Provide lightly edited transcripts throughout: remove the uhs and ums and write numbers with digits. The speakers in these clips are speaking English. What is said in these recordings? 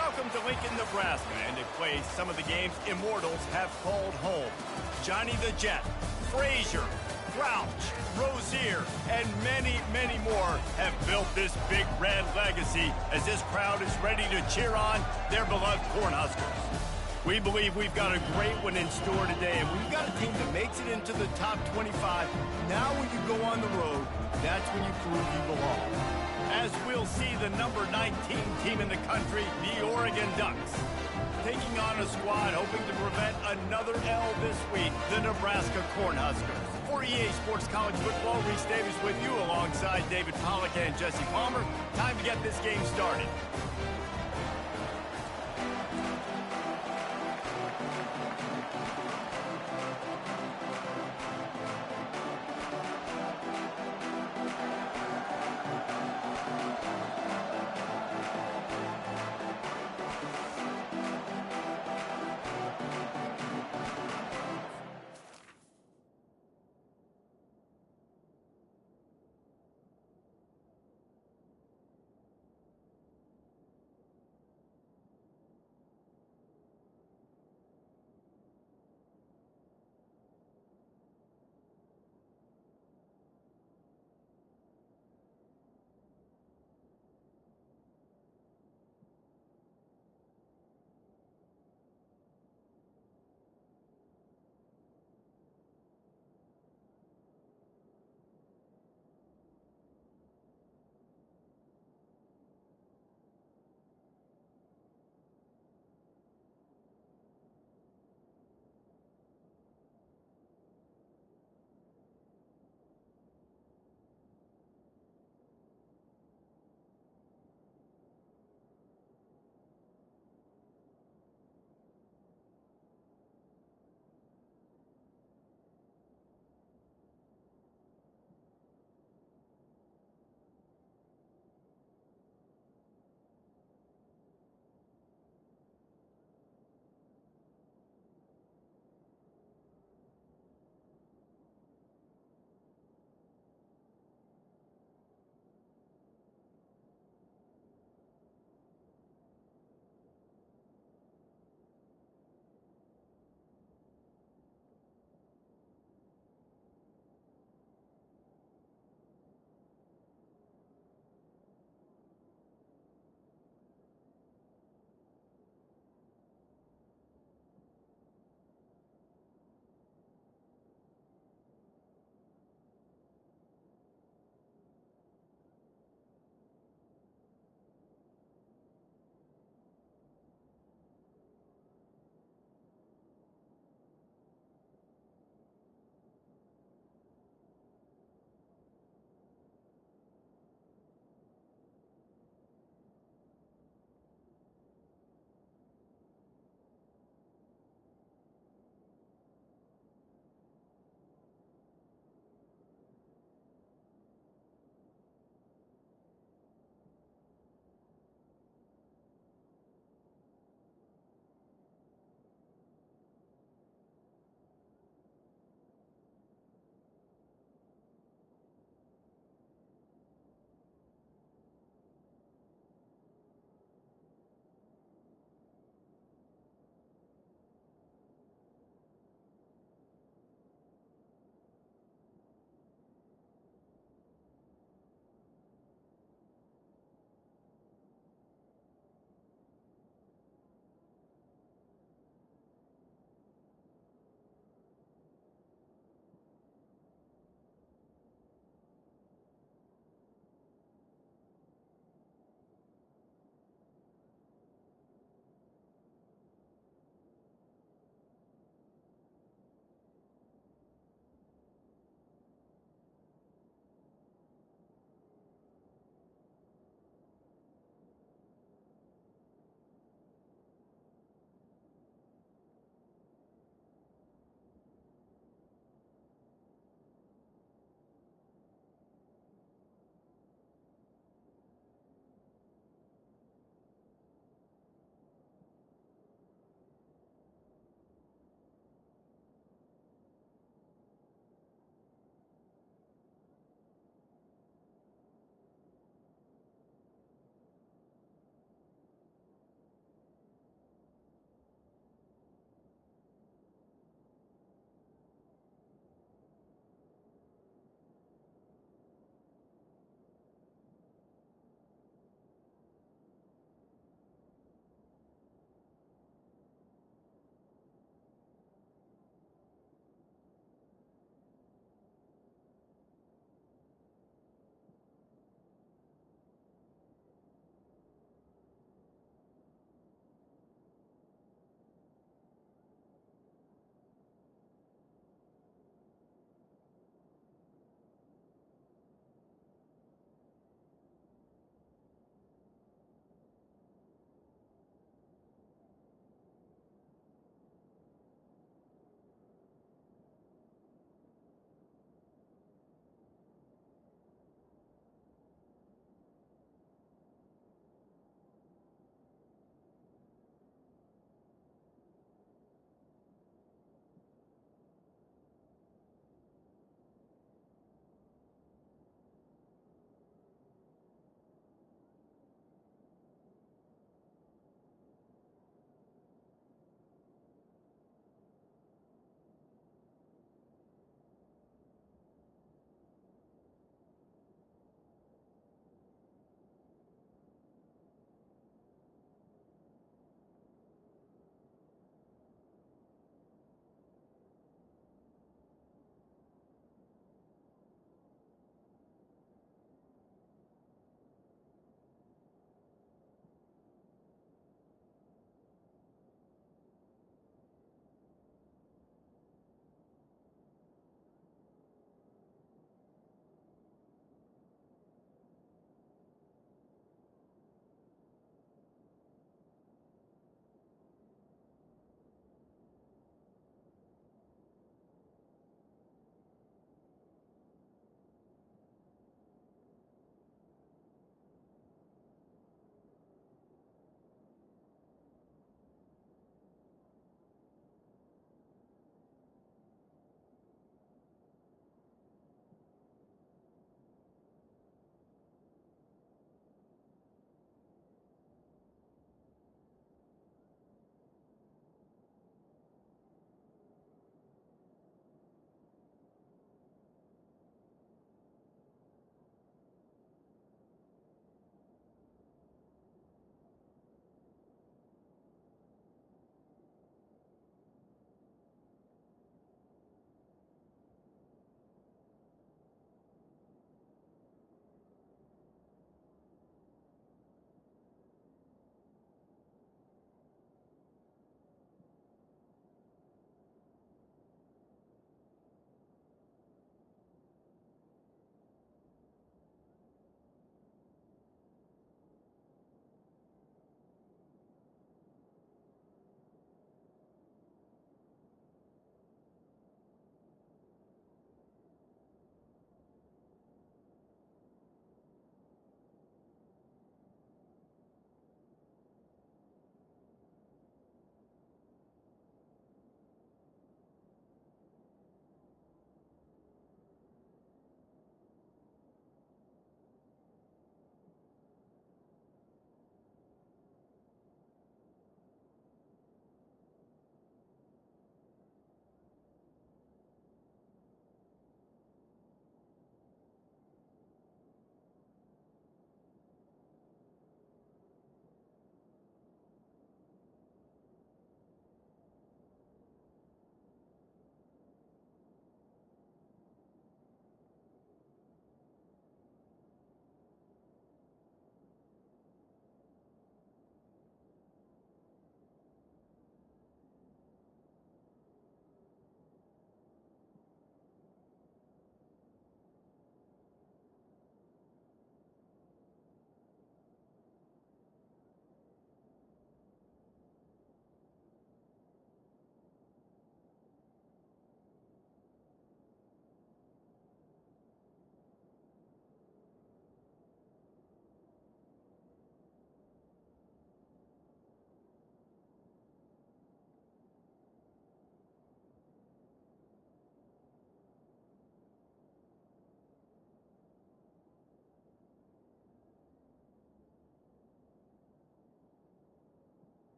Welcome to Lincoln, Nebraska, and to play some of the games immortals have called home. Johnny the Jet, Frazier, Grouch, Rozier, and many, many more have built this big red legacy as this crowd is ready to cheer on their beloved Cornhuskers. We believe we've got a great one in store today, and when you've got a team that makes it into the top 25, now when you go on the road, that's when you prove you belong. As we'll see the number 19 team in the country, the Oregon Ducks, taking on a squad hoping to prevent another L this week, the Nebraska Cornhuskers. For EA Sports College Football, Reese Davis with you alongside David Pollack and Jesse Palmer. Time to get this game started.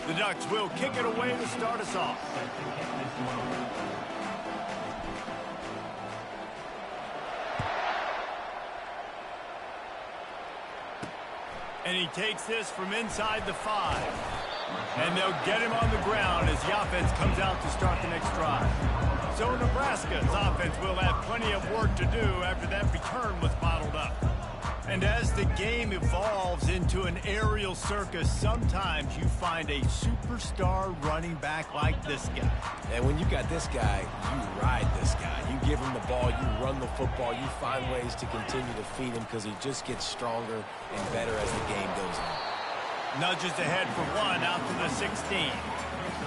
The Ducks will kick it away to start us off. And he takes this from inside the 5. And they'll get him on the ground as the offense comes out to start the next drive. So Nebraska's offense will have plenty of work to do after that return was bottled up. And as the game evolves into an aerial circus, sometimes you find a superstar running back like this guy. And when you got this guy, you ride this guy. You give him the ball, you run the football, you find ways to continue to feed him because he just gets stronger and better as the game goes on. Nudges ahead for 1 out to the 16.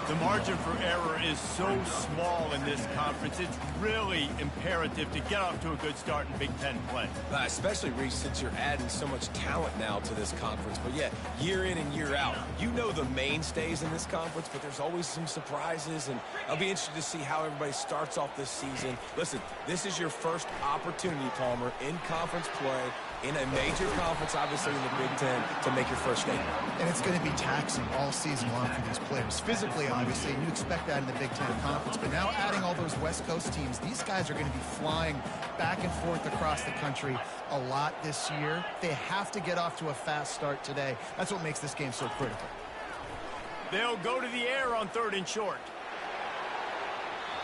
The margin for error is so small in this conference. It's really imperative to get off to a good start in Big Ten play. Especially, Reese, since you're adding so much talent now to this conference. But, yeah, year in and year out, you know the mainstays in this conference, but there's always some surprises, and I'll be interested to see how everybody starts off this season. Listen, this is your first opportunity, Palmer, in conference play, in a major conference, obviously in the Big Ten, to make your first statement. And it's going to be taxing all season long for these players. Physically, obviously, and you expect that in the Big Ten Conference. But now adding all those West Coast teams, these guys are going to be flying back and forth across the country a lot this year. They have to get off to a fast start today. That's what makes this game so critical. They'll go to the air on 3rd and short.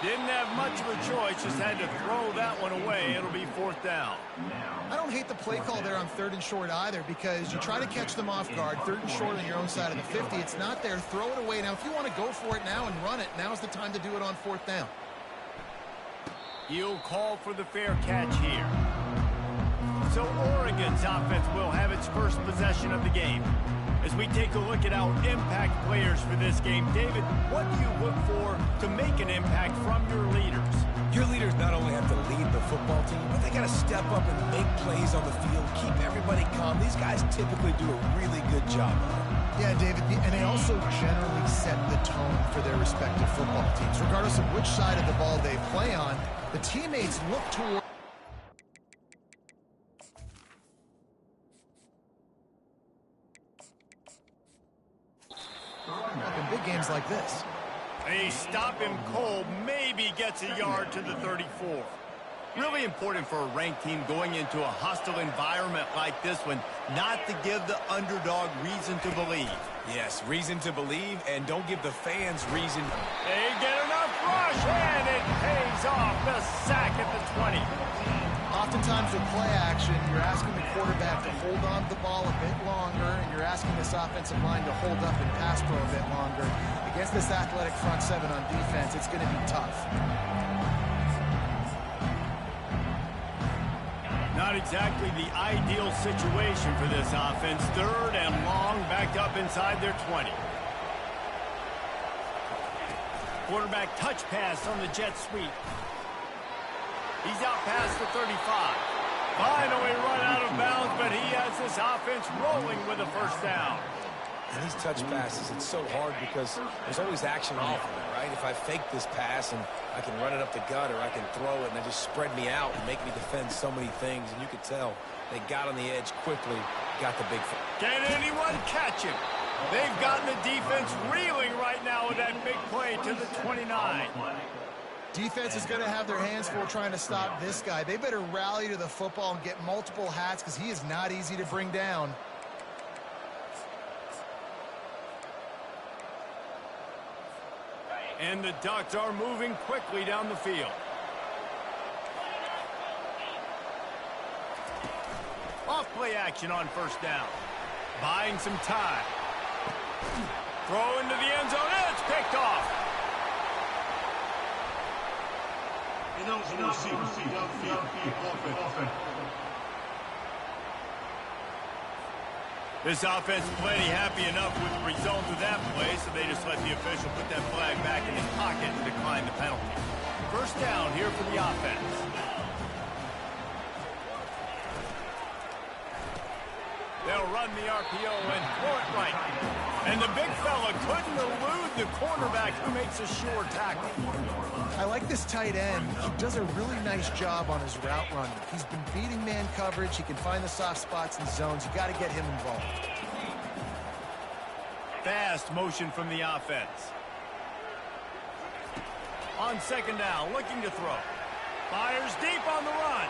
Didn't have much of a choice, just had to throw that one away. It'll be 4th down. I don't hate the play call there on 3rd and short either, because you try to catch them off guard. 3rd and short on your own side of the 50. It's not there. Throw it away. Now, if you want to go for it now and run it, now's the time to do it on 4th down. He'll call for the fair catch here. So Oregon's offense will have its first possession of the game. As we take a look at our impact players for this game, David, what do you look for to make an impact from your leaders? Your leaders not only have to lead the football team, but they got to step up and make plays on the field, keep everybody calm. These guys typically do a really good job of it. Yeah, David, and they also generally set the tone for their respective football teams. Regardless of which side of the ball they play on, the teammates look toward... in big games like this. They stop him cold, maybe gets a yard to the 34. Really important for a ranked team going into a hostile environment like this one, not to give the underdog reason to believe. Yes, reason to believe, and don't give the fans reason. They get enough rush, and it pays off. The sack at the 20. Oftentimes with play action, you're asking the quarterback to hold on to the ball a bit longer, and you're asking this offensive line to hold up and pass pro a bit longer. Against this athletic front 7 on defense, it's going to be tough. Not exactly the ideal situation for this offense. 3rd and long, backed up inside their 20. Quarterback touch pass on the jet sweep. He's out past the 35. Finally run out of bounds, but he has this offense rolling with a 1st down. And these touch passes, it's so hard because there's always action off of it, right? If I fake this pass and I can run it up the gut, or I can throw it and they just spread me out and make me defend so many things. And you could tell they got on the edge quickly, got the big thing. Can anyone catch him? They've gotten the defense reeling right now with that big play to the 29. Defense is going to have their hands full trying to stop this guy. They better rally to the football and get multiple hats, because he is not easy to bring down. And the Ducks are moving quickly down the field. Off play action on 1st down. Buying some time. Throw into the end zone. It's picked off. This offense plenty happy enough with the result of that play, so they just let the official put that flag back in his pocket and decline the penalty. 1st down here for the offense. They'll run the RPO and throw it right. And the big fella couldn't elude the cornerback, who makes a sure tackle. I like this tight end. He does a really nice job on his route running. He's been beating man coverage. He can find the soft spots and zones. You got to get him involved. Fast motion from the offense. On second down, looking to throw. Fires deep on the run.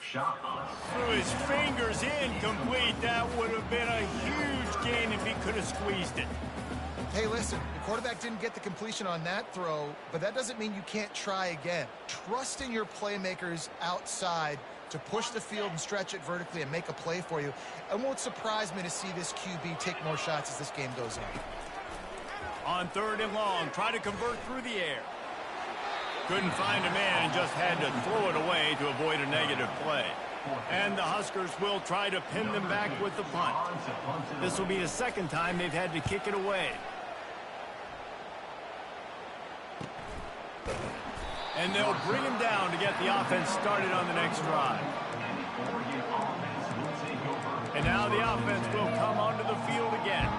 Threw his fingers incomplete. That would have been a huge gain if he could have squeezed it. Hey, listen, the quarterback didn't get the completion on that throw, but that doesn't mean you can't try again. Trust in your playmakers outside to push the field and stretch it vertically and make a play for you. It won't surprise me to see this QB take more shots as this game goes on. On 3rd and long, try to convert through the air. Couldn't find a man and just had to throw it away to avoid a negative play. And the Huskers will try to pin them back with the punt. This will be the 2nd time they've had to kick it away. And they'll bring him down to get the offense started on the next drive. And now the offense will come onto the field again.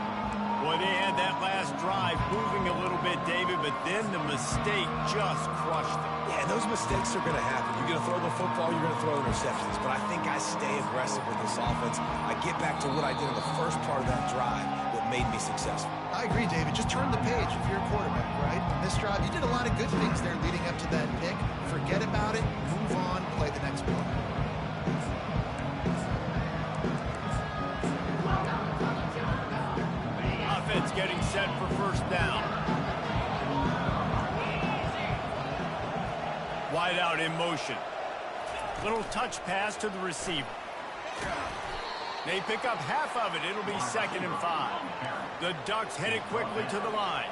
Boy, they had that last drive moving a little bit, David, but then the mistake just crushed them. Yeah, those mistakes are going to happen. You're going to throw the football, you're going to throw interceptions. But I think I stay aggressive with this offense. I get back to what I did in the first part of that drive that made me successful. I agree, David. Just turn the page if you're a quarterback, right? On this drive, you did a lot of good things there leading up to that pick. Forget about it, move on, play the next play. Offense getting set for 1st down. Wide out in motion. Little touch pass to the receiver. They pick up half of it. It'll be 2nd and 5. The Ducks headed quickly to the line.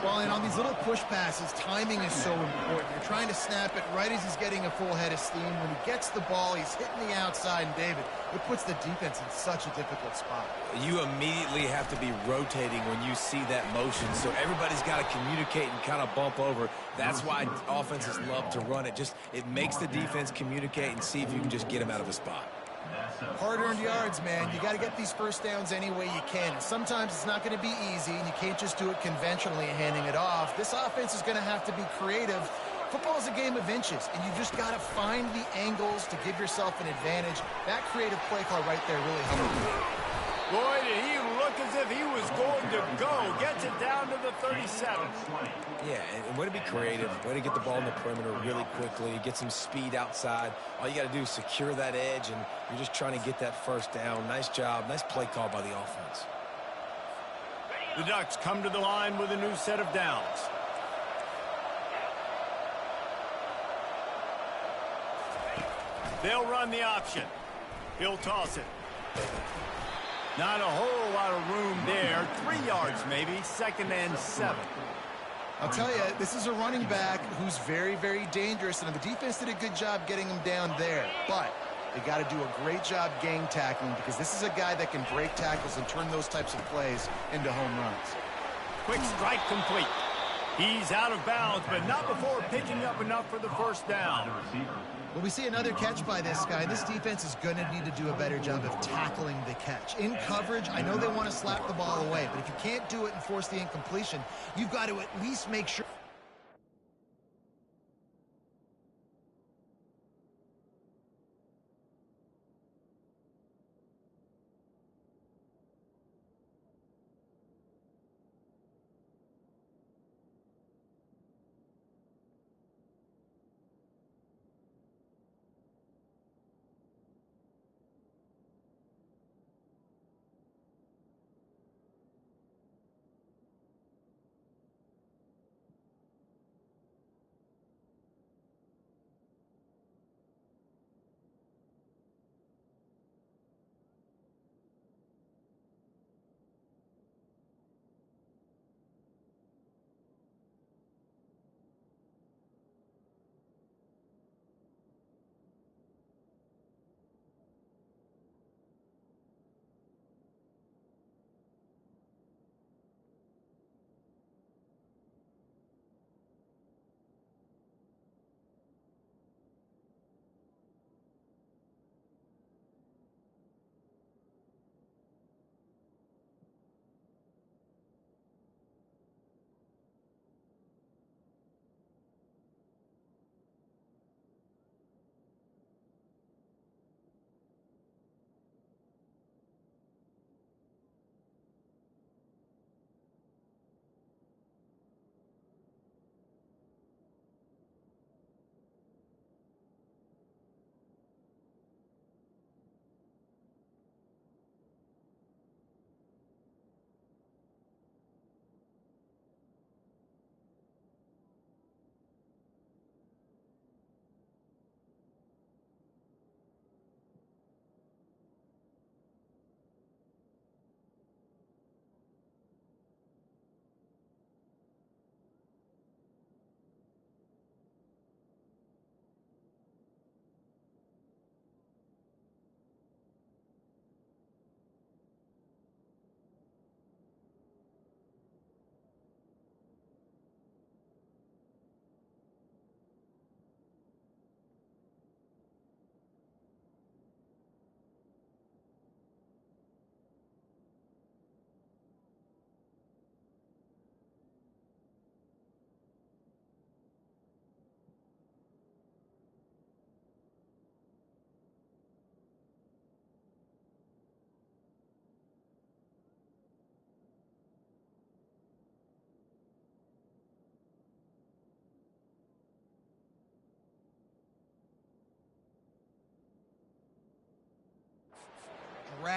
Well, and on these little push passes, timing is so important. You're trying to snap it right as he's getting a full head of steam. When he gets the ball, he's hitting the outside, and David, it puts the defense in such a difficult spot. You immediately have to be rotating when you see that motion, so everybody's got to communicate and kind of bump over. That's why offenses love to run it. It makes the defense communicate and see if you can just get him out of a spot. Hard-earned yards, man. You got to get these 1st downs any way you can. And sometimes it's not going to be easy, and you can't just do it conventionally and handing it off. This offense is going to have to be creative. Football is a game of inches, and you just got to find the angles to give yourself an advantage. That creative play call right there really helped. Boy, did he look as if he was going to go. Gets it down to the 37. Yeah, and way to be creative, way to get the ball in the perimeter really quickly, get some speed outside. All you got to do is secure that edge, and you're just trying to get that 1st down. Nice job. Nice play call by the offense. The Ducks come to the line with a new set of downs. They'll run the option. He'll toss it. Not a whole lot of room there. 3 yards maybe. 2nd and 7. I'll tell you, this is a running back who's very, very dangerous, and the defense did a good job getting him down there. But they got to do a great job gang tackling, because this is a guy that can break tackles and turn those types of plays into home runs. Quick strike complete. He's out of bounds, but not before picking up enough for the 1st down. Well, we see another catch by this guy. This defense is going to need to do a better job of tackling the catch. In coverage, I know they want to slap the ball away, but if you can't do it and force the incompletion, you've got to at least make sure.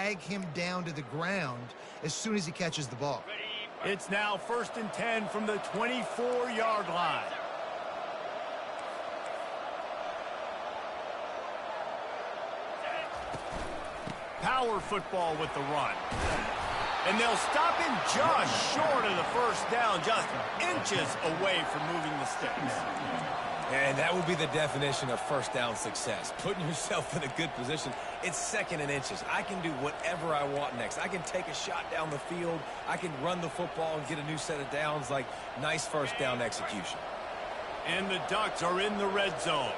drag him down to the ground as soon as he catches the ball. It's now 1st and 10 from the 24-yard line. Power football with the run. And they'll stop him just short of the first down, just inches away from moving the sticks. And that will be the definition of first down success. Putting yourself in a good position. It's 2nd and inches. I can do whatever I want next. I can take a shot down the field. I can run the football and get a new set of downs. Like, nice first down execution. And the Ducks are in the red zone.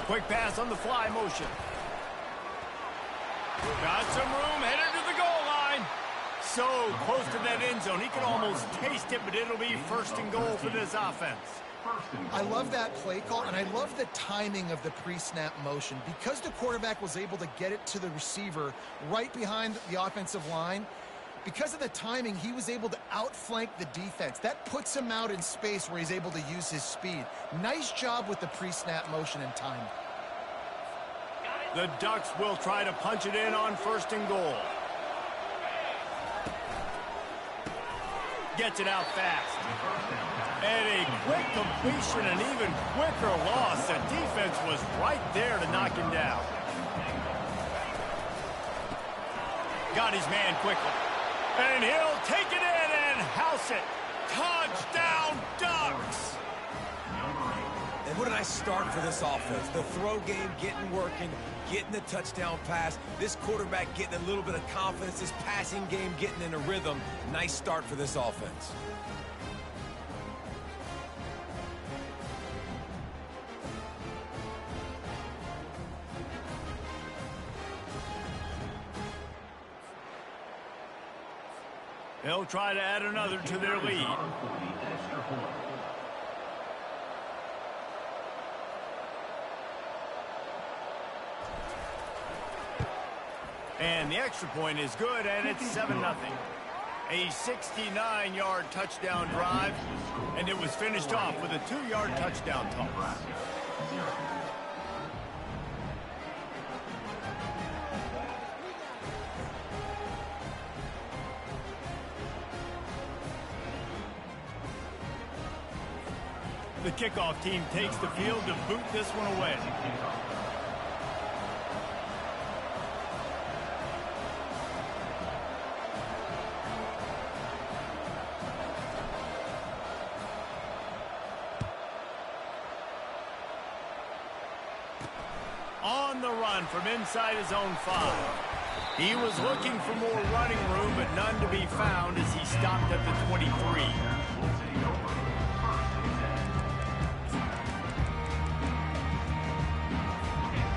Quick pass on the fly motion. Got some room, headed to the goal line. So close to that end zone. He can almost taste it, but it'll be 1st and goal for this offense. I love that play call, and I love the timing of the pre-snap motion. Because the quarterback was able to get it to the receiver right behind the offensive line, because of the timing, he was able to outflank the defense. That puts him out in space where he's able to use his speed. Nice job with the pre-snap motion and timing. The Ducks will try to punch it in on 1st and goal. Gets it out fast. And a quick completion, an even quicker loss. The defense was right there to knock him down. Got his man quickly. And he'll take it in and house it. Touchdown, Ducks! And what a nice start for this offense. The throw game getting working, getting the touchdown pass. This quarterback getting a little bit of confidence. This passing game getting in a rhythm. Nice start for this offense. They'll try to add another to their lead. And the extra point is good, and it's 7-0. A 69-yard touchdown drive, and it was finished off with a 2-yard touchdown toss. The kickoff team takes the field to boot this one away. On the run from inside his own 5. He was looking for more running room, but none to be found as he stopped at the 23.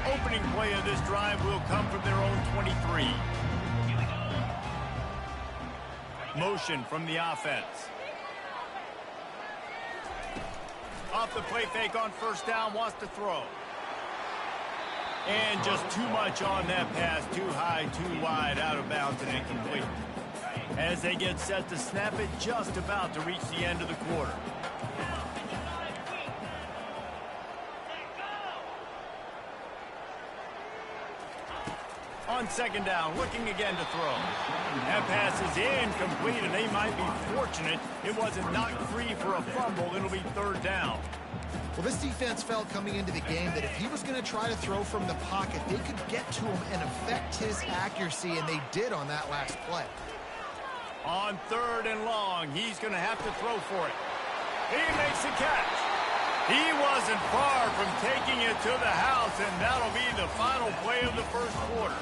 Opening play of this drive will come from their own 23. Motion from the offense. Off the play fake on 1st down, wants to throw. And just too much on that pass, too high, too wide, out of bounds, and incomplete. As they get set to snap it, just about to reach the end of the quarter. On 2nd down, looking again to throw. That pass is incomplete, and they might be fortunate it wasn't knocked free for a fumble. It'll be 3rd down. Well, this defense felt coming into the game that if he was going to try to throw from the pocket, they could get to him and affect his accuracy, and they did on that last play. On 3rd and long, he's going to have to throw for it. He makes the catch. He wasn't far from taking it to the house, and that'll be the final play of the 1st quarter.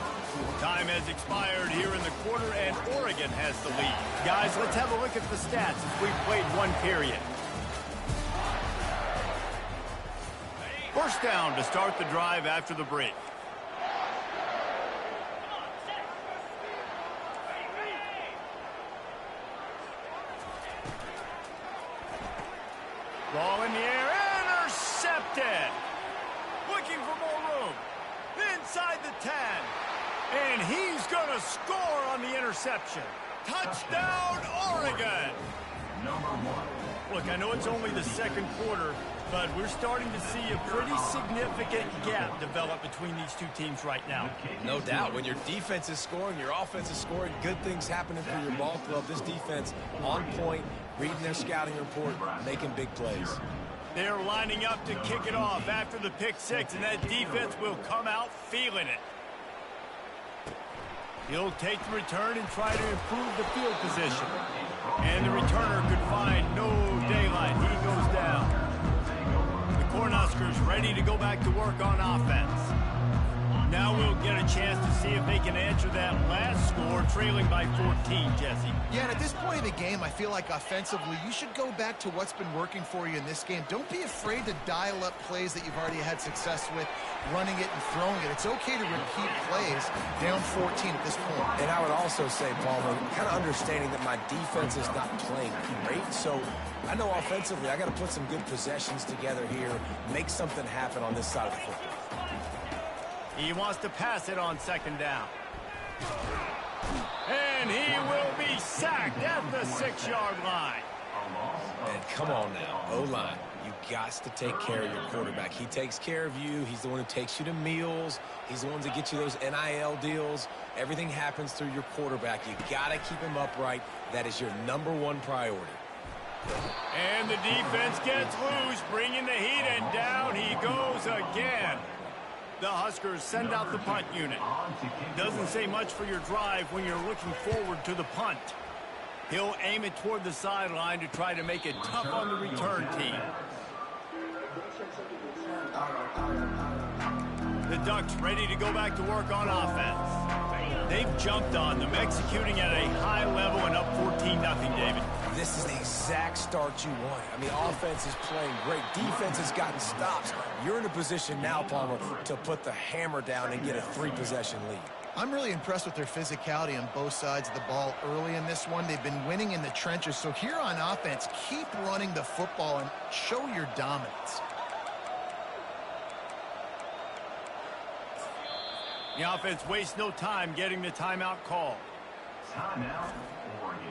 Time has expired here in the quarter, and Oregon has the lead. Guys, let's have a look at the stats as we've played one period. 1st down to start the drive after the break. Ball in the air, intercepted. Looking for more room. Inside the 10. And he's going to score on the interception. Touchdown, Oregon. Look, I know it's only the second quarter, but we're starting to see a pretty significant gap develop between these two teams right now. No doubt. When your defense is scoring, your offense is scoring, good things happening for your ball club. This defense on point, reading their scouting report, making big plays. They're lining up to kick it off after the pick six, and that defense will come out feeling it. He'll take the return and try to improve the field position. And the returner could find no daylight. He goes down. The Cornhuskers ready to go back to work on offense. Now we'll get a chance to see if they can answer that last score, trailing by 14, Jesse. Yeah, and at this point of the game, I feel like offensively, you should go back to what's been working for you in this game. Don't be afraid to dial up plays that you've already had success with, running it and throwing it. It's okay to repeat plays down 14 at this point. And I would also say, Palmer, kind of understanding that my defense is not playing great, so I know offensively I got to put some good possessions together here, make something happen on this side of the football. He wants to pass it on second down. And he will be sacked at the 6-yard line. And come on now, O-line. You got to take care of your quarterback. He takes care of you. He's the one who takes you to meals. He's the one that gets you those NIL deals. Everything happens through your quarterback. You got to keep him upright. That is your #1 priority. And the defense gets loose, bringing the heat, and down he goes again. The Huskers send out the punt unit. Doesn't say much for your drive when you're looking forward to the punt. He'll aim it toward the sideline to try to make it tough on the return team. The Ducks ready to go back to work on offense. They've jumped on them, executing at a high level and up 14-0, David. This is the exact start you want. I mean, offense is playing great. Defense has gotten stops. You're in a position now, Palmer, to put the hammer down and get a 3-possession lead. I'm really impressed with their physicality on both sides of the ball early in this one. They've been winning in the trenches. So here on offense, keep running the football and show your dominance. The offense wastes no time getting the timeout call. Timeout, Oregon.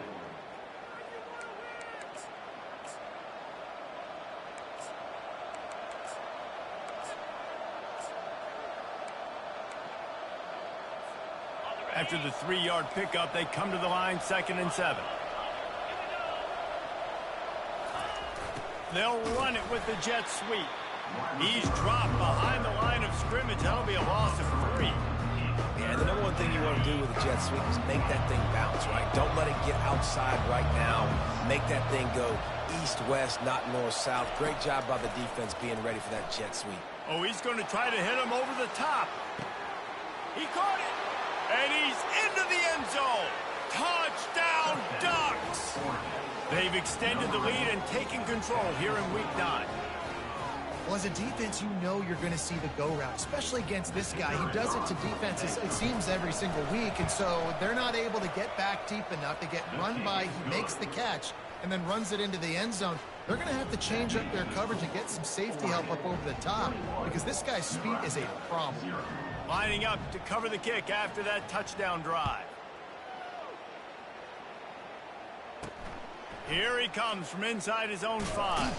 After the 3-yard pickup, they come to the line, 2nd and 7. They'll run it with the jet sweep. He's dropped behind the line of scrimmage. That'll be a loss of 3. Yeah, the #1 thing you want to do with a jet sweep is make that thing bounce, right? Don't let it get outside right now. Make that thing go east-west, not north-south. Great job by the defense being ready for that jet sweep. Oh, he's going to try to hit him over the top. He caught it. And he's into the end zone. Touchdown, Ducks! They've extended the lead and taken control here in Week 9. Well, as a defense, you know you're going to see the go route, especially against this guy. He does it to defenses, it seems, every single week, and so they're not able to get back deep enough. They get run by, he makes the catch, and then runs it into the end zone. They're going to have to change up their coverage and get some safety help up over the top because this guy's speed is a problem. Lining up to cover the kick after that touchdown drive. Here he comes from inside his own 5.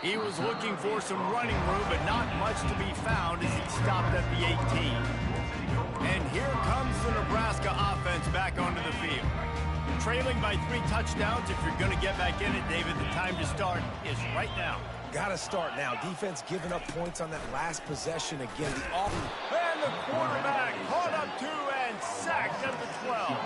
He was looking for some running room, but not much to be found as he stopped at the 18. And here comes the Nebraska offense back onto the field. Trailing by 3 touchdowns, if you're going to get back in it, David, the time to start is right now. Got to start now. Defense giving up points on that last possession again. And the quarterback caught up 2 and sacked at the 12.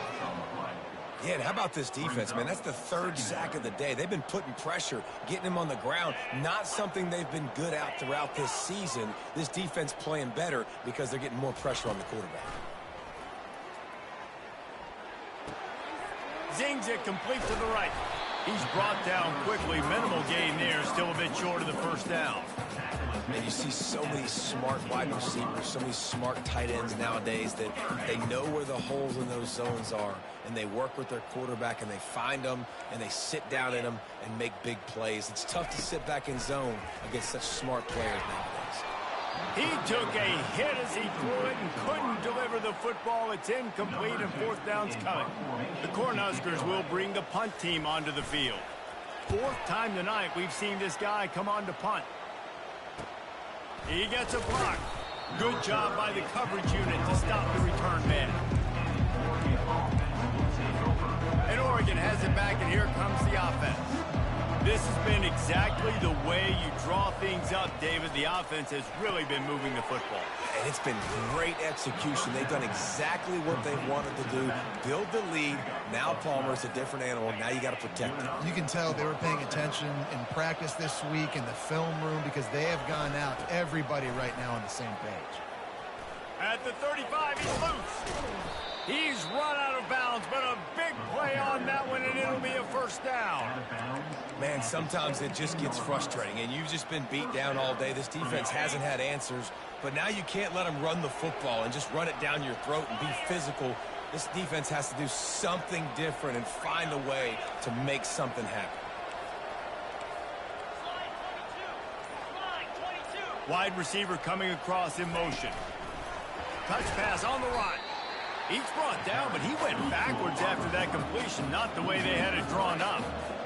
Yeah, and how about this defense, man? That's the 3rd sack of the day. They've been putting pressure, getting him on the ground. Not something they've been good at throughout this season. This defense playing better because they're getting more pressure on the quarterback. Zings it complete to the right. He's brought down quickly. Minimal gain there. Still a bit short of the 1st down. And you see so many smart wide receivers, so many smart tight ends nowadays that they know where the holes in those zones are, and they work with their quarterback, and they find them, and they sit down in them and make big plays. It's tough to sit back in zone against such smart players nowadays. He took a hit as he threw it and couldn't deliver the football. It's incomplete and 4th down's coming. The Cornhuskers will bring the punt team onto the field. fourth time tonight we've seen this guy come on to punt. He gets a block. Good job by the coverage unit to stop the return man. And Oregon has it back, and here comes the offense. This has been exactly the way you draw things up, David. The offense has really been moving the football. And it's been great execution. They've done exactly what they wanted to do. Build the lead. Now Palmer's a different animal. Now you got to protect him. You can tell they were paying attention in practice this week in the film room because they have gone out, everybody right now on the same page. At the 35, he's loose. He's run out of bounds, but a big play on that one, and it'll be a first down. Man, sometimes it just gets frustrating, and you've just been beat down all day. This defense hasn't had answers, but now you can't let them run the football and just run it down your throat and be physical. This defense has to do something different and find a way to make something happen. Wide receiver coming across in motion. Touch pass on the run. He's brought down, but he went backwards after that completion, not the way they had it drawn up.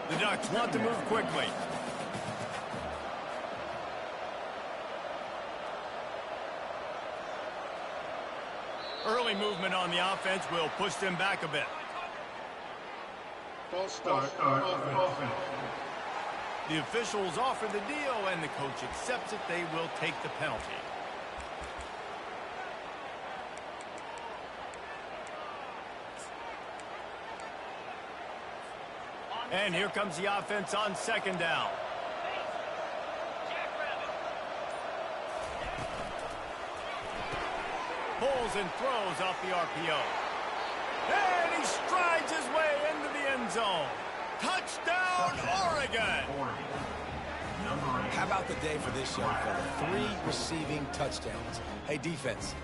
The Ducks want to move quickly. Early movement on the offense will push them back a bit. False start offense. The officials offer the deal, and the coach accepts it. They will take the penalty. And here comes the offense on second down. Pulls and throws off the RPO. And he strides his way into the end zone. Touchdown, Oregon! How about the day for this young fella? 3 receiving touchdowns. Hey, defense,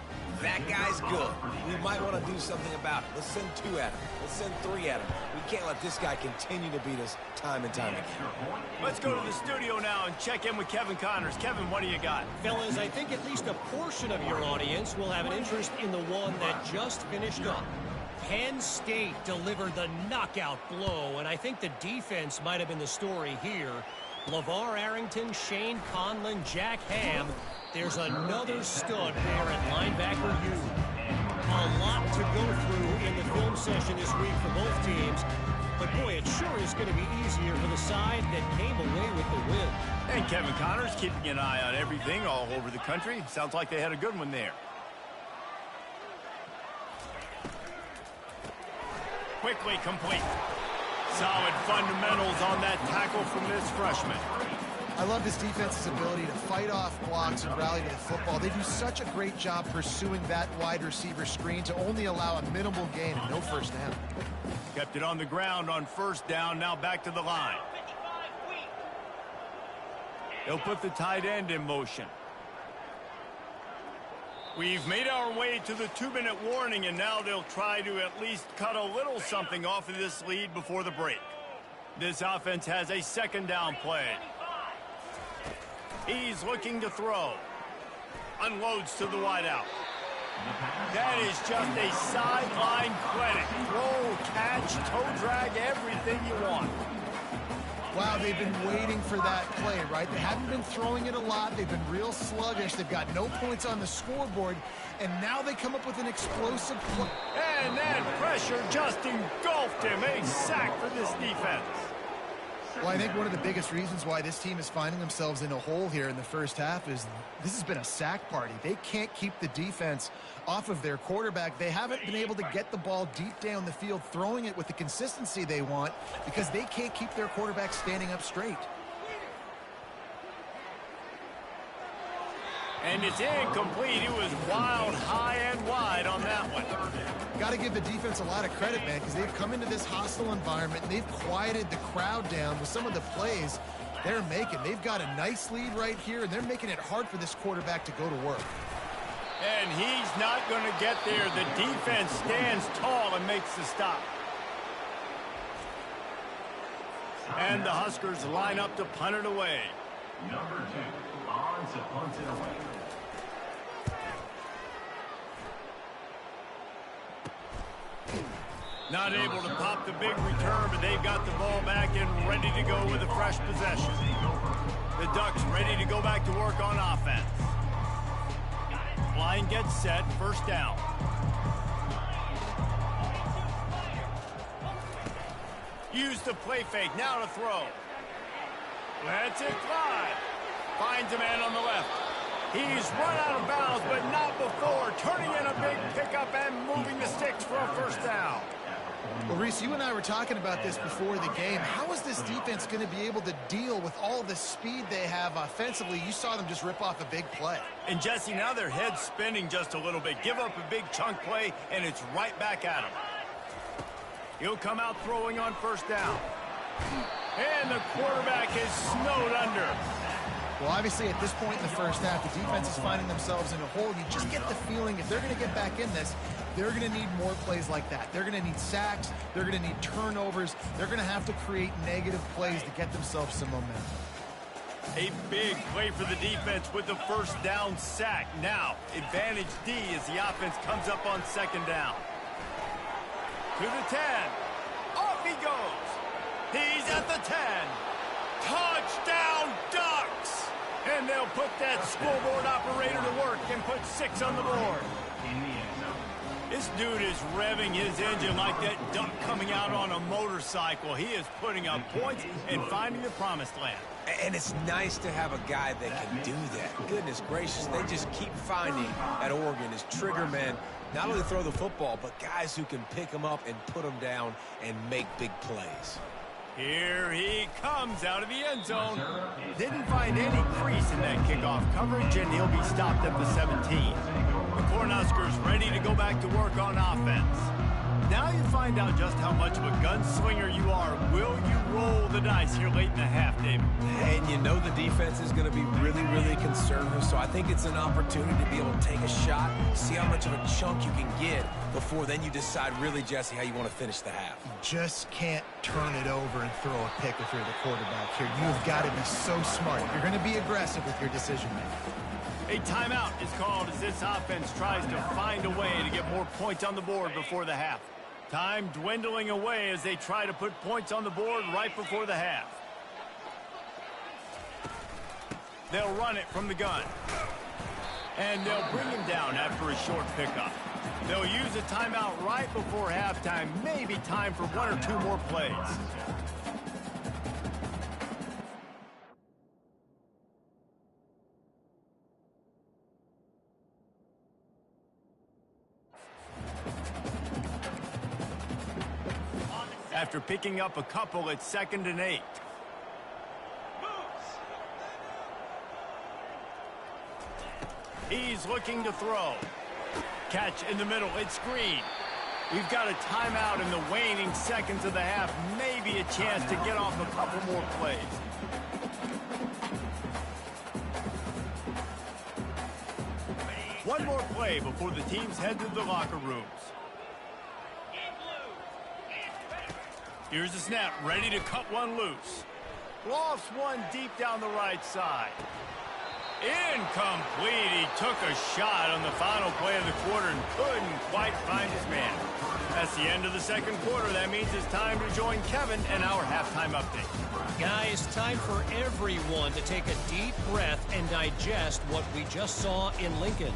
that guy's good. We might want to do something about it. Let's send 2 at him. Let's send 3 at him. We can't let this guy continue to beat us time and time again. Let's go to the studio now and check in with Kevin Connors. Kevin, what do you got? Fellas, I think at least a portion of your audience will have an interest in the one that just finished up. Penn State delivered the knockout blow, and I think the defense might have been the story here. LeVar Arrington, Shane Conlon, Jack Ham. There's another stud there at linebacker U. A lot to go through in the film session this week for both teams. But boy, it sure is going to be easier for the side that came away with the win. And Kevin Connors keeping an eye on everything all over the country. Sounds like they had a good one there. Quickly complete. Solid fundamentals on that tackle from this freshman. I love this defense's ability to fight off blocks and rally to the football. They do such a great job pursuing that wide receiver screen to only allow a minimal gain and no first down. Kept it on the ground on first down, now back to the line. They'll put the tight end in motion. We've made our way to the 2-minute warning, and now they'll try to at least cut a little something off of this lead before the break. This offense has a second down play. He's looking to throw. Unloads to the wideout. That is just a sideline credit. Throw, catch, toe drag, everything you want. Wow, they've been waiting for that play, right? They haven't been throwing it a lot. They've been real sluggish. They've got no points on the scoreboard, and now they come up with an explosive play. And that pressure just engulfed him. A sack for this defense. Well, I think one of the biggest reasons why this team is finding themselves in a hole here in the first half is this has been a sack party. They can't keep the defense off of their quarterback. They haven't been able to get the ball deep down the field, throwing it with the consistency they want because they can't keep their quarterback standing up straight. And it's incomplete. It was wild, high and wide on that one. Got to give the defense a lot of credit, man, because they've come into this hostile environment and they've quieted the crowd down with some of the plays they're making. They've got a nice lead right here, and they're making it hard for this quarterback to go to work. And he's not going to get there. The defense stands tall and makes the stop. And the Huskers line up to punt it away. Number 2 on to punt it away. Not able to pop the big return, but they've got the ball back and ready to go with a fresh possession. The Ducks ready to go back to work on offense. Line gets set, first down. Use the play fake, now to throw. Lets it fly. Finds a man on the left. He's run out of bounds, but not before. Turning in a big pickup and moving the sticks for a first down. Well, Reese, you and I were talking about this before the game. How is this defense going to be able to deal with all the speed they have offensively? You saw them just rip off a big play. And, Jesse, now their head's spinning just a little bit. Give up a big chunk play, and it's right back at him. He'll come out throwing on first down. And the quarterback is snowed under. Well, obviously, at this point in the first half, the defense is finding themselves in a hole. You just get the feeling if they're going to get back in this, they're going to need more plays like that. They're going to need sacks. They're going to need turnovers. They're going to have to create negative plays to get themselves some momentum. A big play for the defense with the first down sack. Now, advantage D as the offense comes up on second down. To the 10. Off he goes. He's at the 10. Touchdown, Ducks! And they'll put that scoreboard operator to work and put 6 on the board. This dude is revving his engine like that duck coming out on a motorcycle. He is putting up points and finding the promised land. And it's nice to have a guy that can do that. Goodness gracious, they just keep finding at Oregon is trigger men. Not only throw the football, but guys who can pick them up and put them down and make big plays. Here he comes out of the end zone. Didn't find any crease in that kickoff coverage, and he'll be stopped at the 17. The Cornhuskers ready to go back to work on offense. Now you find out just how much of a gunslinger you are. Will you roll the dice here late in the half, David? And you know the defense is going to be really, really conservative, so I think it's an opportunity to be able to take a shot, see how much of a chunk you can get before then you decide really, Jesse, how you want to finish the half. You just can't turn it over and throw a pick if you're the quarterback here. You've got to be so smart. You're going to be aggressive with your decision-making. A timeout is called as this offense tries to find a way to get more points on the board before the half. Time dwindling away as they try to put points on the board right before the half. They'll run it from the gun. And they'll bring him down after a short pickup. They'll use a timeout right before halftime. Maybe time for 1 or 2 more plays. After picking up a couple, it's 2nd and 8. He's looking to throw. Catch in the middle. It's Green. We've got a timeout in the waning seconds of the half. Maybe a chance to get off a couple more plays. One more play before the teams head to the locker rooms. Here's the snap, ready to cut one loose. Lofts one deep down the right side. Incomplete. He took a shot on the final play of the quarter and couldn't quite find his man. That's the end of the second quarter. That means it's time to join Kevin and our halftime update. Guys, time for everyone to take a deep breath and digest what we just saw in Lincoln.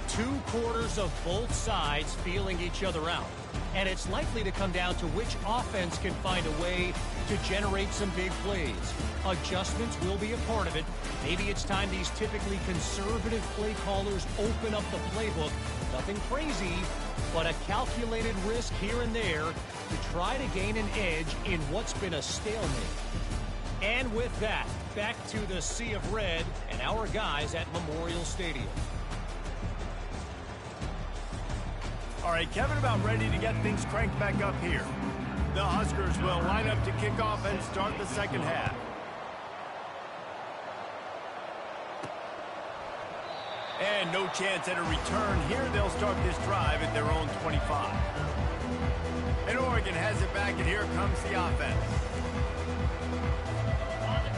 2 quarters of both sides feeling each other out. And it's likely to come down to which offense can find a way to generate some big plays. Adjustments will be a part of it. Maybe it's time these typically conservative play callers open up the playbook. Nothing crazy, but a calculated risk here and there to try to gain an edge in what's been a stalemate. And with that, back to the Sea of Red and our guys at Memorial Stadium. All right, Kevin, about ready to get things cranked back up here. The Huskers will line up to kick off and start the second half. And no chance at a return here. They'll start this drive at their own 25. And Oregon has it back, and here comes the offense.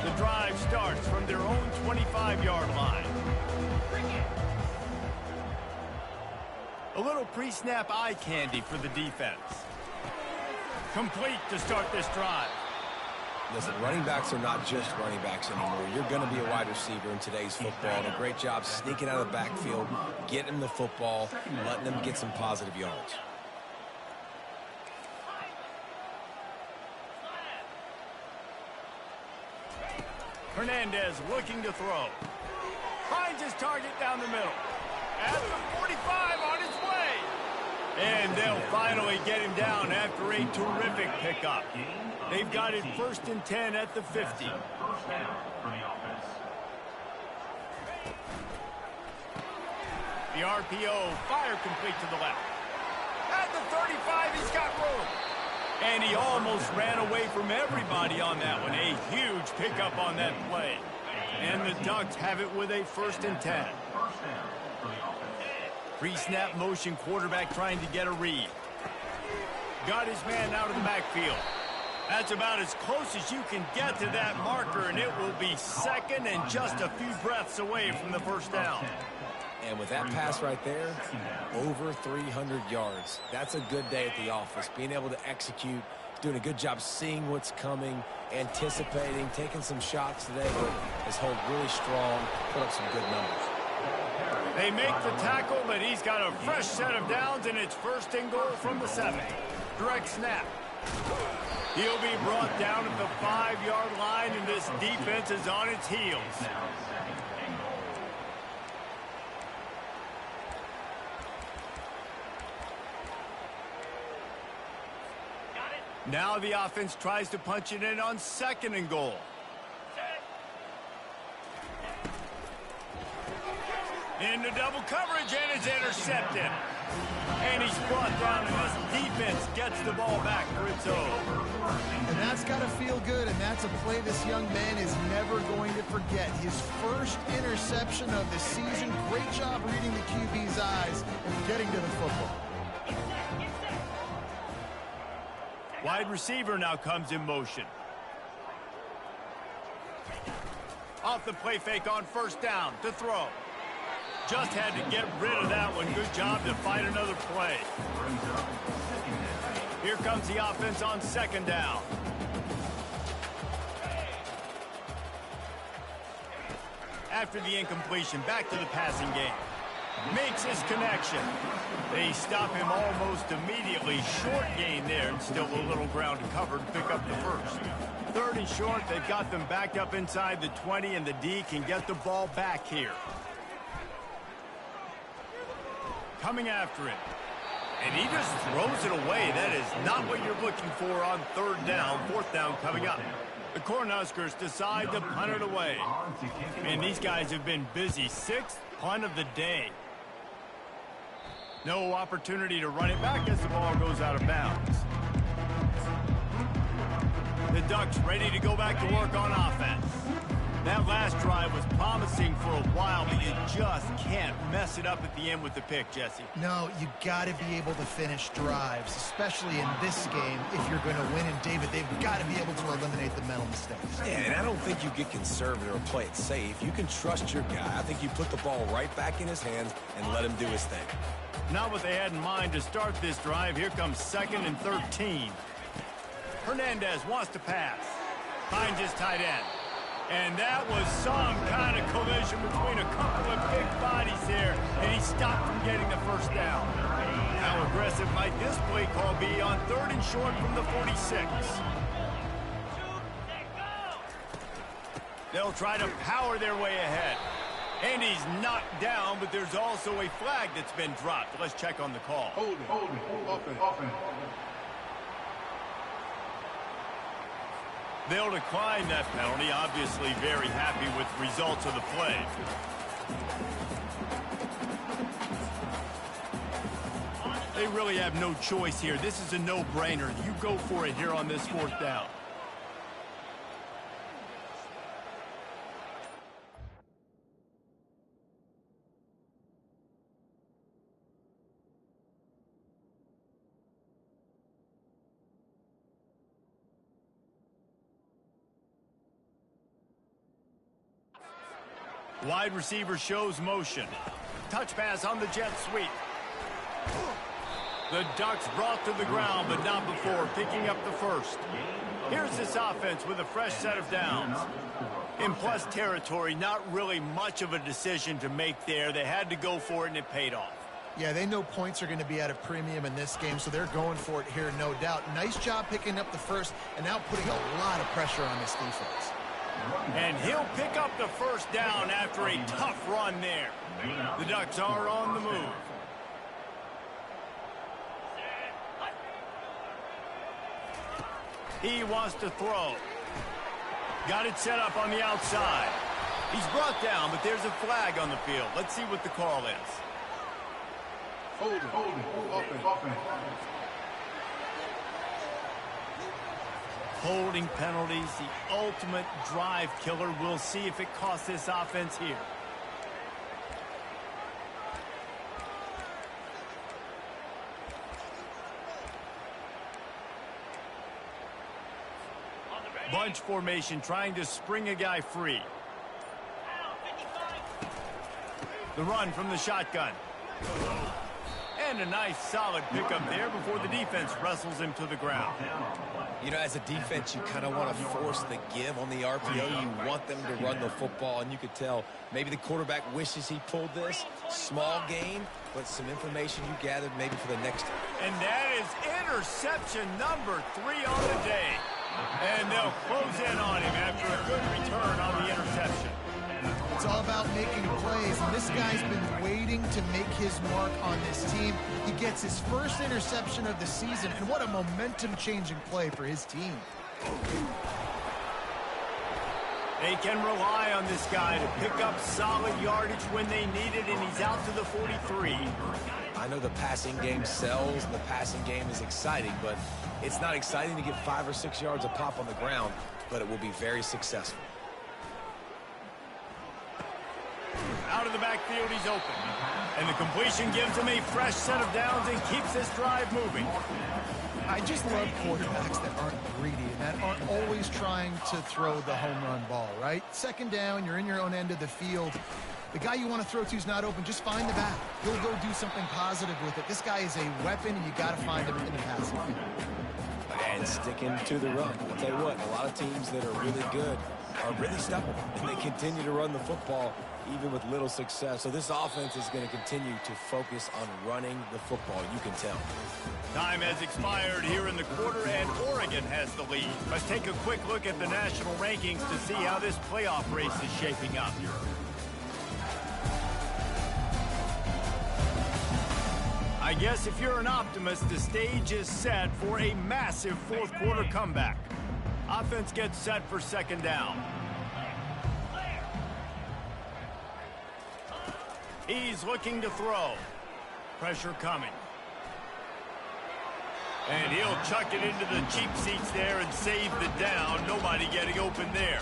The drive starts from their own 25-yard line. A little pre-snap eye candy for the defense. Complete to start this drive. Listen, running backs are not just running backs anymore. You're going to be a wide receiver in today's football. And a great job sneaking out of the backfield, getting them the football, letting them get some positive yards. Hernandez looking to throw. Finds his target down the middle. At the 45 on his way. And they'll finally get him down after a terrific pickup. They've got it 1st and 10 at the 50. First down for the offense. The RPO fire complete to the left. At the 35, he's got room. And he almost ran away from everybody on that one. A huge pickup on that play. And the Ducks have it with a 1st and 10. First down for the offense. Pre-snap motion quarterback trying to get a read. Got his man out of the backfield. That's about as close as you can get to that marker, and it will be 2nd and just a few breaths away from the 1st down. And with that pass right there, over 300 yards. That's a good day at the office. Being able to execute, doing a good job seeing what's coming, anticipating, taking some shots today, but has held really strong, put up some good numbers. They make the tackle, but he's got a fresh set of downs, and it's 1st and goal from the 7. Direct snap. He'll be brought down at the 5-yard line, and this defense is on its heels. Now the offense tries to punch it in on 2nd and goal. Into double coverage, and it's intercepted. And he's brought down, and this defense gets the ball back for its own. And that's got to feel good, and that's a play this young man is never going to forget. His first interception of the season. Great job reading the QB's eyes and getting to the football. Wide receiver now comes in motion. Off the play fake on 1st down to throw. Just had to get rid of that one. Good job to find another play. Here comes the offense on 2nd down. After the incompletion, back to the passing game. Makes his connection. They stop him almost immediately. Short gain there, and still a little ground to cover to pick up the 1st. 3rd and short, they've got them backed up inside the 20, and the D can get the ball back here. Coming after it. And he just throws it away. That is not what you're looking for on 3rd down. 4th down coming up. The Cornhuskers decide to punt it away. And these guys have been busy. 6th punt of the day. No opportunity to run it back as the ball goes out of bounds. The Ducks ready to go back to work on offense. That last drive was promising for a while, but you just can't mess it up at the end with the pick, Jesse. No, you got to be able to finish drives, especially in this game. If you're going to win, and David, they've got to be able to eliminate the mental mistakes. Yeah, and I don't think you get conservative or play it safe. You can trust your guy. I think you put the ball right back in his hands and let him do his thing. Not what they had in mind to start this drive. Here comes 2nd and 13. Hernandez wants to pass. Finds his tight end. And that was some kind of collision between a couple of big bodies there, and he stopped from getting the 1st down. How aggressive might this play call be on 3rd and short from the 46? They'll try to power their way ahead. And he's knocked down, but there's also a flag that's been dropped. Let's check on the call. Hold it. Offense. They'll decline that penalty, obviously very happy with the results of the play. They really have no choice here. This is a no-brainer. You go for it here on this 4th down. Wide receiver shows motion. Touch pass on the jet sweep. The Ducks brought to the ground, but not before picking up the first. Here's this offense with a fresh set of downs. In plus territory, not really much of a decision to make there. They had to go for it, and it paid off. Yeah, they know points are going to be at a premium in this game, so they're going for it here, no doubt. Nice job picking up the first and now putting a lot of pressure on this defense. And he'll pick up the first down after a tough run there. The Ducks are on the move. He wants to throw. Got it set up on the outside. He's brought down, but there's a flag on the field. Let's see what the call is. Holding, offense. Holding penalties, the ultimate drive killer. We'll see if it costs this offense here. Bunch formation trying to spring a guy free. The run from the shotgun. And a nice solid pickup there before the defense wrestles him to the ground. You know, as a defense, you kind of want to force the give on the RPO. You want them to run the football, and you could tell maybe the quarterback wishes he pulled this. Small gain, but some information you gathered maybe for the next time. And that is interception number 3 on the day. And they'll close in on him after a good return on the interception. It's all about making plays, and this guy's been waiting to make his mark on this team. He gets his first interception of the season, and what a momentum-changing play for his team. They can rely on this guy to pick up solid yardage when they need it, and he's out to the 43. I know the passing game sells, and the passing game is exciting, but it's not exciting to get 5 or 6 yards a pop on the ground, but it will be very successful. Out of the backfield, he's open. And the completion gives him a fresh set of downs and keeps this drive moving. I just love quarterbacks that aren't greedy and that aren't always trying to throw the home run ball, right? Second down, you're in your own end of the field. The guy you want to throw to is not open. Just find the back. He'll go do something positive with it. This guy is a weapon, and you got to find him in the passing game. And sticking to the run. I'll tell you what, a lot of teams that are really good are really stubborn, and they continue to run the football even with little success. So this offense is going to continue to focus on running the football, you can tell. Time has expired here in the quarter, and Oregon has the lead. Let's take a quick look at the national rankings to see how this playoff race is shaping up. I guess if you're an optimist, the stage is set for a massive fourth quarter comeback. Offense gets set for second down. He's looking to throw. Pressure coming. And he'll chuck it into the cheap seats there and save the down. Nobody getting open there.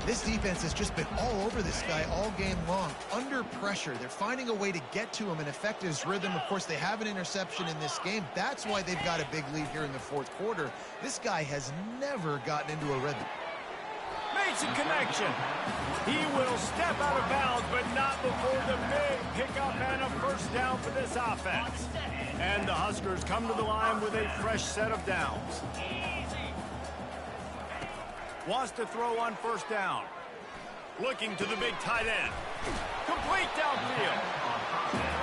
This defense has just been all over this guy all game long. Under pressure, they're finding a way to get to him and affect his rhythm. Of course, they have an interception in this game. That's why they've got a big lead here in the fourth quarter. This guy has never gotten into a rhythm. Makes a connection. He will step out of bounds, but not before the big pickup and a first down for this offense. And the Huskers come to the line with a fresh set of downs. Wants to throw on first down. Looking to the big tight end. Complete downfield.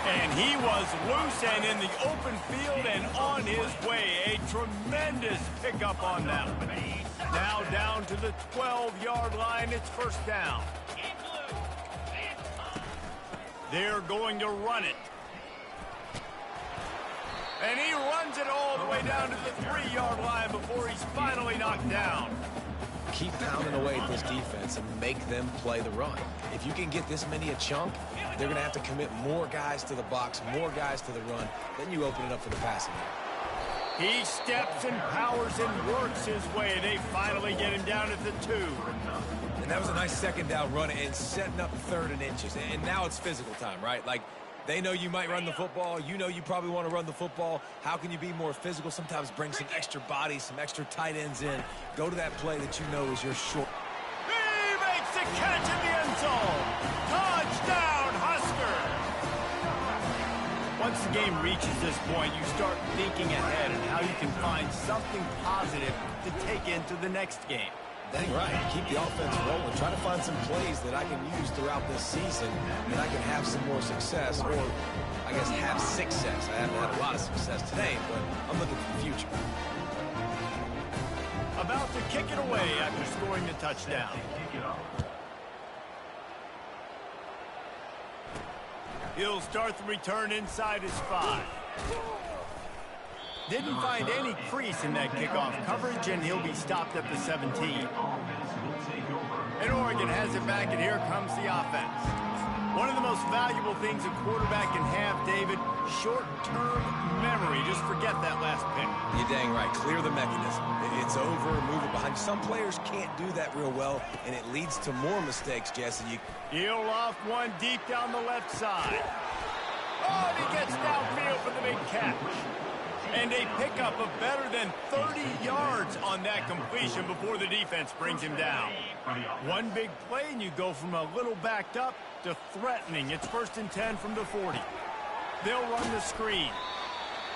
And he was loose and in the open field and on his way. A tremendous pickup on that one. Now down to the 12-yard line. It's first down. They're going to run it. And he runs it all the way down to the 3-yard line before he's finally knocked down. Keep pounding away at this defense and make them play the run. If you can get this many a chunk, they're going to have to commit more guys to the box, more guys to the run. Then you open it up for the passing game. He steps and powers and works his way. They finally get him down at the 2. And that was a nice second down run and setting up third and inches. And now it's physical time, right? Like, they know you might run the football. You know you probably want to run the football. How can you be more physical? Sometimes bring some extra bodies, some extra tight ends in. Go to that play that you know is your short. He makes the catch in the end zone. Touchdown, Husker. Once the game reaches this point, you start thinking ahead and how you can find something positive to take into the next game. Dang right. Keep the offense rolling. Try to find some plays that I can use throughout this season that I can have some more success, or I guess have success. I haven't had a lot of success today, but I'm looking for the future. About to kick it away after scoring the touchdown. He'll start the return inside his 5. Didn't find any crease in that kickoff coverage, and he'll be stopped at the 17. And Oregon has it back, and here comes the offense. One of the most valuable things a quarterback can have, David, short-term memory. Just forget that last pick. You're dang right. Clear the mechanism. It's over, move it behind. Some players can't do that real well, and it leads to more mistakes, Jesse. He'll loft one deep down the left side. Oh, and he gets downfield for the big catch. And a pickup of better than 30 yards on that completion before the defense brings him down. One big play, and you go from a little backed up to threatening. It's 1st and 10 from the 40. They'll run the screen.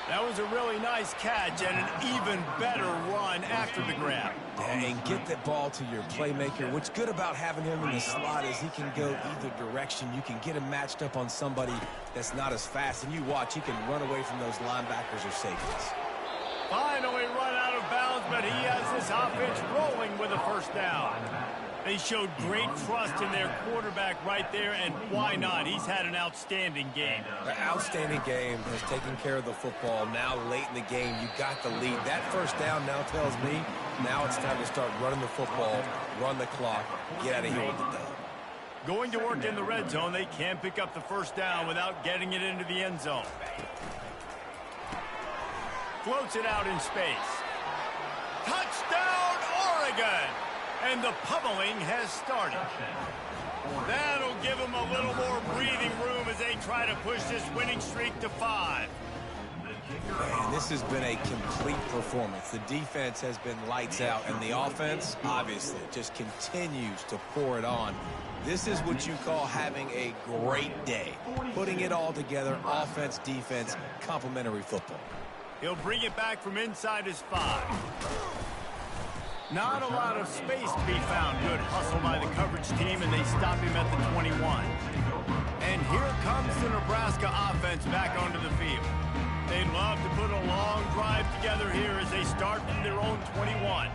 That was a really nice catch and an even better run after the grab. Dang, get that ball to your playmaker. What's good about having him in the slot is he can go either direction. You can get him matched up on somebody that's not as fast, and you watch, he can run away from those linebackers or safeties. Finally run out of bounds, but he has this offense rolling with a 1st down. They showed great trust in their quarterback right there, and why not? He's had an outstanding game. An outstanding game, has taken care of the football. Now late in the game, you got the lead. That 1st down now tells me now it's time to start running the football, run the clock, get out of here with the dub. Going to work in the red zone, they can pick up the 1st down without getting it into the end zone. Floats it out in space. Touchdown, Oregon! And the pummeling has started. That'll give them a little more breathing room as they try to push this winning streak to 5. Man, this has been a complete performance. The defense has been lights out, and the offense, obviously, just continues to pour it on. This is what you call having a great day. Putting it all together, offense, defense, complementary football. He'll bring it back from inside his 5. Not a lot of space to be found. Good hustle by the coverage team, and they stop him at the 21. And here comes the Nebraska offense back onto the field. They'd love to put a long drive together here as they start from their own 21.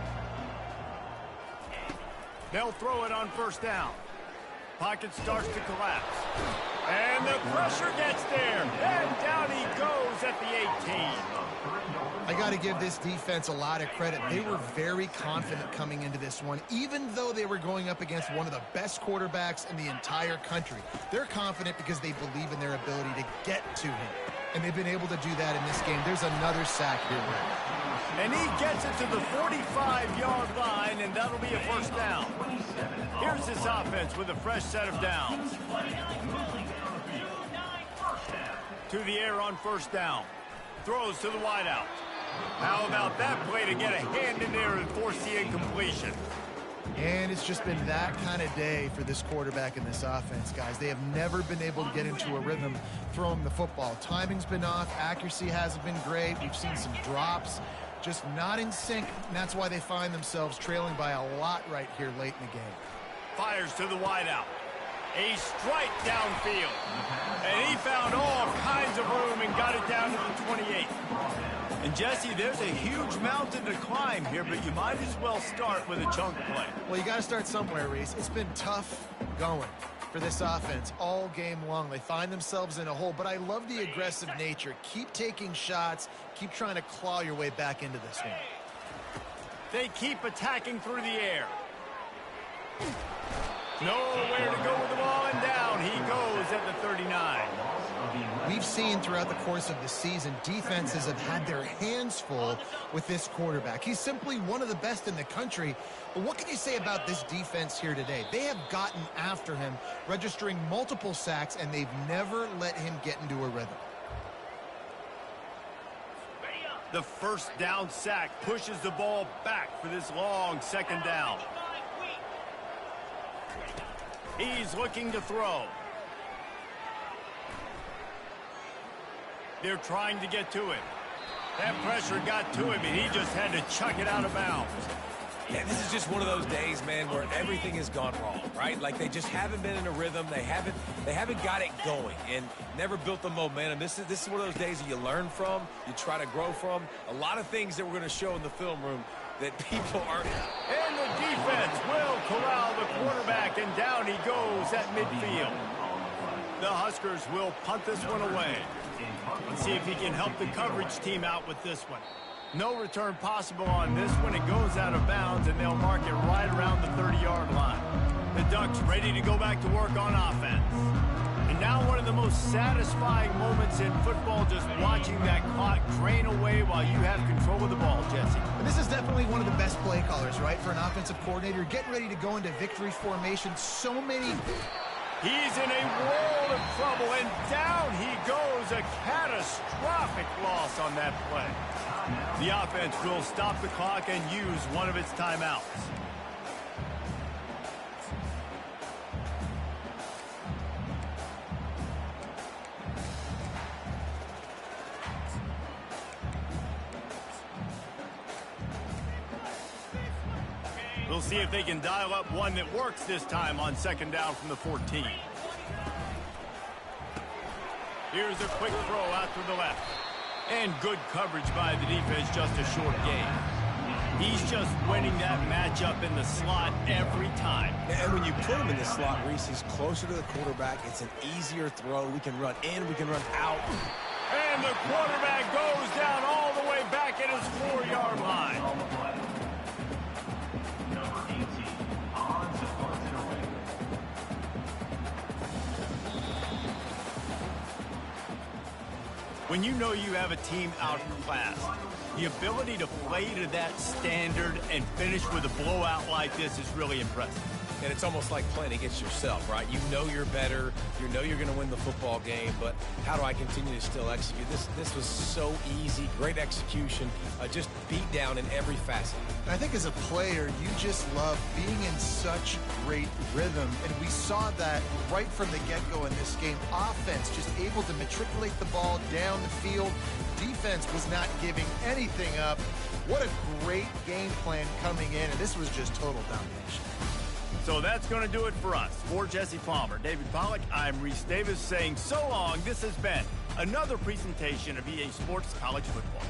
They'll throw it on 1st down. Pocket starts to collapse. And the pressure gets there. And down he goes at the 18. I got to give this defense a lot of credit. They were very confident coming into this one, even though they were going up against one of the best quarterbacks in the entire country. They're confident because they believe in their ability to get to him, and they've been able to do that in this game. There's another sack here. And he gets it to the 45-yard line, and that'll be a 1st down. Here's this offense with a fresh set of downs. To the air on 1st down. Throws to the wideout. How about that play to get a hand in there and force the incompletion? And it's just been that kind of day for this quarterback and this offense, guys. They have never been able to get into a rhythm throwing the football. Timing's been off. Accuracy hasn't been great. We've seen some drops. Just not in sync, and that's why they find themselves trailing by a lot right here late in the game. Fires to the wideout. A strike downfield. And he found all kinds of room and got it down to the 28. And Jesse, there's a huge mountain to climb here, but you might as well start with a chunk play. Well, you got to start somewhere, Reese. It's been tough going for this offense all game long. They find themselves in a hole, but I love the aggressive nature. Keep taking shots. Keep trying to claw your way back into this one. They keep attacking through the air. Nowhere to go with the ball, and down he goes at the 39. We've seen throughout the course of the season, defenses have had their hands full with this quarterback. He's simply one of the best in the country. But what can you say about this defense here today? They have gotten after him, registering multiple sacks, and they've never let him get into a rhythm. The 1st down sack pushes the ball back for this long 2nd down. He's looking to throw. They're trying to get to him. That pressure got to him, and he just had to chuck it out of bounds. Yeah, this is just one of those days, man, where everything has gone wrong, right? Like they just haven't been in a rhythm. They haven't got it going and never built the momentum. This is one of those days that you learn from, you try to grow from. A lot of things that we're going to show in the film room that people aren't. And the defense will corral the quarterback, and down he goes at midfield. The Huskers will punt this one away. Let's see if he can help the coverage team out with this one. No return possible on this one. It goes out of bounds, and they'll mark it right around the 30-yard line. The Ducks ready to go back to work on offense. And now one of the most satisfying moments in football, just watching that clock drain away while you have control of the ball, Jesse. And this is definitely one of the best play callers, right, for an offensive coordinator. Getting ready to go into victory formation. So many... He's in a world of trouble, and down he goes. A catastrophic loss on that play. The offense will stop the clock and use one of its timeouts. We'll see if they can dial up one that works this time on second down from the 14. Here's a quick throw out to the left. And good coverage by the defense, just a short gain. He's just winning that matchup in the slot every time. And when you put him in the slot, Reese, he's closer to the quarterback. It's an easier throw. We can run in, we can run out. And the quarterback goes down all the way back at his 4-yard line. When you know you have a team outclassed, the ability to play to that standard and finish with a blowout like this is really impressive. And it's almost like playing against yourself, right? You know you're better. You know you're going to win the football game, but how do I continue to still execute? This was so easy. Great execution. Just beat down in every facet. And I think as a player, you just love being in such great rhythm. And we saw that right from the get-go in this game. Offense just able to matriculate the ball down the field. Defense was not giving anything up. What a great game plan coming in. And this was just total domination. So that's going to do it for us. For Jesse Palmer, David Pollack, I'm Reese Davis saying so long. This has been another presentation of EA Sports College Football.